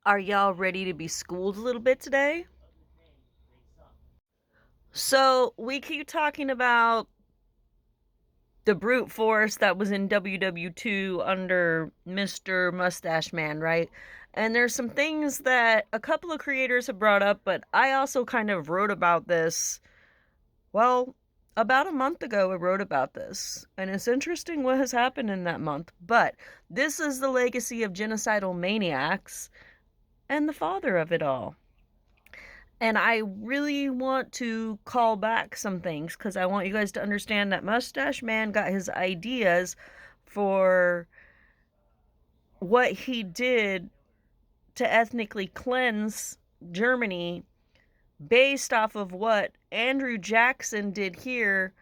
Are y'all ready to be schooled a little bit today? So, we keep talking about the brute force that was in WW2 under Mr. Mustache Man, right? And there's some things that a couple of creators have brought up, but I also kind of wrote about this. Well, about a month ago, I wrote about this. And it's interesting what has happened in that month. But this is the legacy of genocidal maniacs and the father of it all. And I really want to call back some things because I want you guys to understand that Mustache Man got his ideas for what he did to ethnically cleanse Germany based off of what Andrew Jackson did here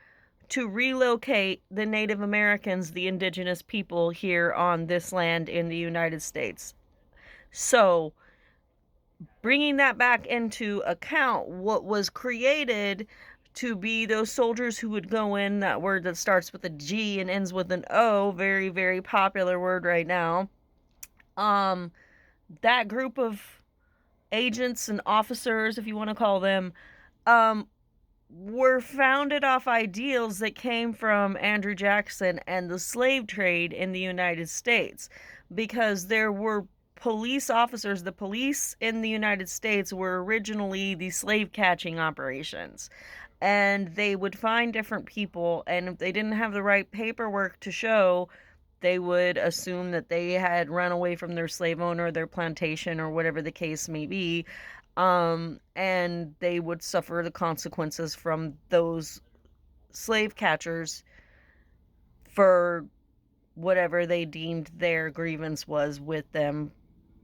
to relocate the Native Americans, the indigenous people here on this land in the United States. So, bringing that back into account, what was created to be those soldiers who would go in, that word that starts with a G and ends with an O, very, very popular word right now. Um, that group of agents and officers, if you want to call them, um, were founded off ideals that came from Andrew Jackson and the slave trade in the United States, because there were police officers. The police in the United States were originally the slave catching operations, and they would find different people, and if they didn't have the right paperwork to show, they would assume that they had run away from their slave owner, their plantation, or whatever the case may be. And they would suffer the consequences from those slave catchers for whatever they deemed their grievance was with them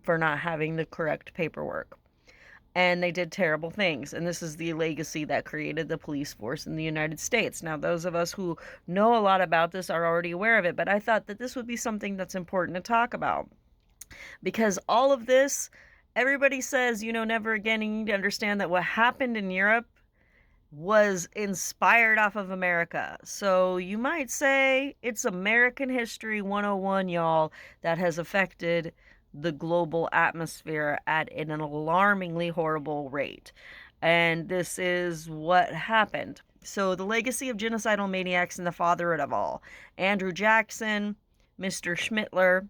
for not having the correct paperwork. And they did terrible things. And this is the legacy that created the police force in the United States. Now, those of us who know a lot about this are already aware of it, but I thought that this would be something that's important to talk about. Because all of this, everybody says, never again. And you need to understand that what happened in Europe was inspired off of America. So you might say it's American History 101, y'all, that has affected the global atmosphere at an alarmingly horrible rate. And this is what happened. So, the legacy of genocidal maniacs and the father of all, Andrew Jackson, Mr. Schmittler,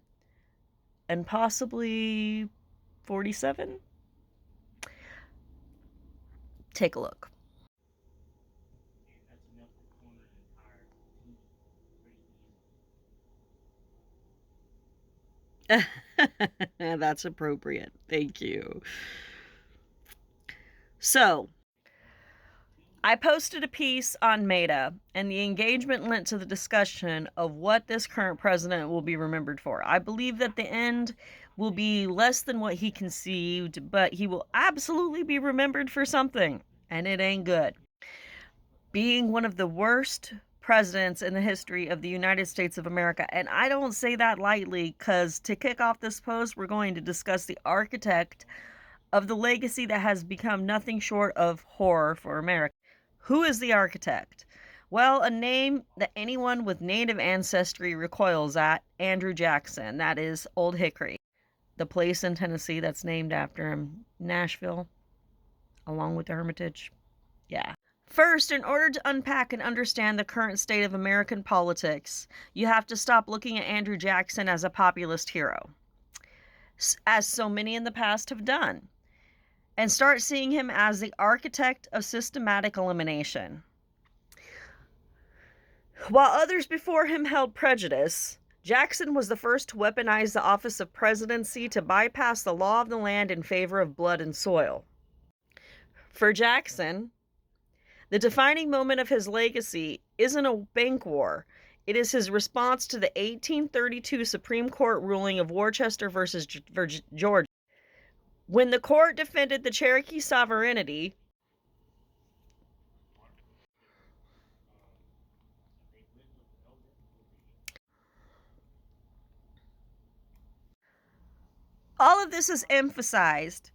and possibly 47? Take a look. That's appropriate. Thank you. So, I posted a piece on Meta, and the engagement lent to the discussion of what this current president will be remembered for. I believe that the end will be less than what he conceived, but he will absolutely be remembered for something, and it ain't good. Being one of the worst presidents in the history of the United States of America. And I don't say that lightly, because to kick off this post, we're going to discuss the architect of the legacy that has become nothing short of horror for America. Who is the architect? Well, a name that anyone with Native ancestry recoils at: Andrew Jackson. That is Old Hickory, the place in Tennessee that's named after him, Nashville, along with the Hermitage. Yeah. First, in order to unpack and understand the current state of American politics, you have to stop looking at Andrew Jackson as a populist hero, as so many in the past have done, and start seeing him as the architect of systematic elimination. While others before him held prejudice, Jackson was the first to weaponize the office of presidency to bypass the law of the land in favor of blood and soil. For Jackson, the defining moment of his legacy isn't a bank war. It is his response to the 1832 Supreme Court ruling of Worcester versus Georgia. When the court defended the Cherokee sovereignty, all of this is emphasized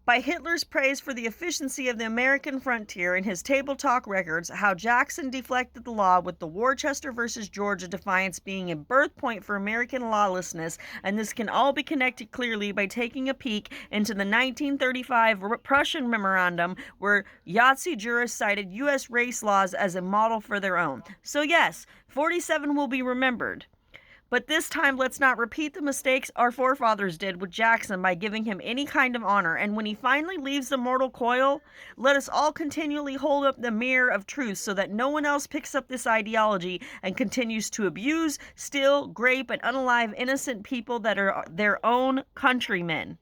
By Hitler's praise for the efficiency of the American frontier in his table talk records, how Jackson deflected the law with the Worcester versus Georgia defiance being a birth point for American lawlessness, and this can all be connected clearly by taking a peek into the 1935 Prussian Memorandum, where Yahtzee jurists cited U.S. race laws as a model for their own. So yes, 47 will be remembered. But this time, let's not repeat the mistakes our forefathers did with Jackson by giving him any kind of honor. And when he finally leaves the mortal coil, let us all continually hold up the mirror of truth so that no one else picks up this ideology and continues to abuse, steal, grape, and unalive innocent people that are their own countrymen.